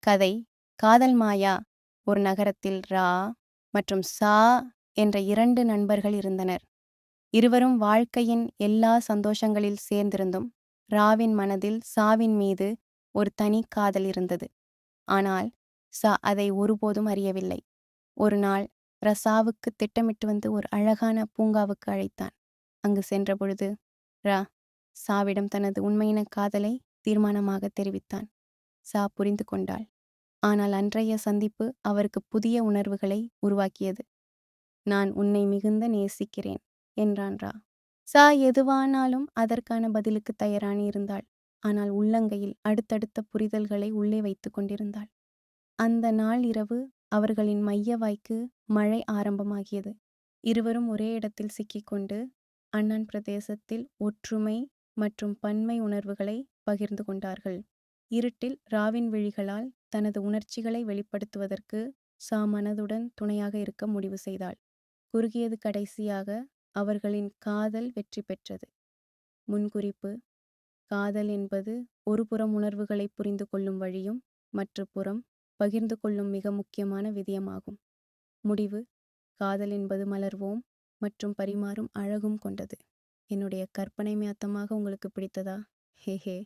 கதை காதல் மாயா. ஒரு நகரத்தில் ரா மற்றும் சா என்ற 2 நண்பர்கள் இருந்தனர். இருவரும் வாழ்க்கையின் எல்லா சந்தோஷங்களில் சேர்ந்திருந்தும் ராவின் மனதில் சாவின் மீது ஒரு தனி காதல் இருந்தது. ஆனால் சா அதை ஒருபோதும் அறியவில்லை. ஒரு நாள் ரசாவுக்கு திட்டமிட்டு வந்து ஒரு அழகான பூங்காவுக்கு அழைத்தான். அங்கு சென்றபொழுது ரா சாவிடம் தனது உண்மையான காதலை தீர்மானமாக தெரிவித்தான். சா புரிந்து கொண்டாள். ஆனால் அன்றைய சந்திப்பு அவருக்கு புதிய உணர்வுகளை உருவாக்கியது. நான் உன்னை மிகுந்த நேசிக்கிறேன் என்றான் ரா. சா எதுவானாலும் அதற்கான பதிலுக்கு தயாரான இருந்தாள். ஆனால் உள்ளங்கையில் அடுத்தடுத்த புரிதல்களை உள்ளே வைத்து கொண்டிருந்தாள். அந்த நாள் இரவு அவர்களின் மையவாய்க்கு மழை ஆரம்பமாகியது. இருவரும் ஒரே இடத்தில் சிக்கிக்கொண்டு அண்ணன் பிரதேசத்தில் ஒற்றுமை மற்றும் பன்மை உணர்வுகளை பகிர்ந்து கொண்டார்கள். இருட்டில் ராவின் விழிகளால் தனது உணர்ச்சிகளை வெளிப்படுத்துவதற்கு சா மனதுடன் துணையாக இருக்க முடிவு செய்தாள். குறுகியது கடைசியாக அவர்களின் காதல் வெற்றி பெற்றது. முன்குறிப்பு: காதல் என்பது ஒரு புறம் உணர்வுகளை புரிந்து கொள்ளும் வழியும் மற்ற புறம் பகிர்ந்து கொள்ளும் மிக முக்கியமான விதியமாகும். முடிவு: காதல் என்பது மலர்வோம் மற்றும் பரிமாறும் அழகும் கொண்டது. என்னுடைய கற்பனை மயத்தமாக உங்களுக்கு பிடித்ததா? ஹே ஹே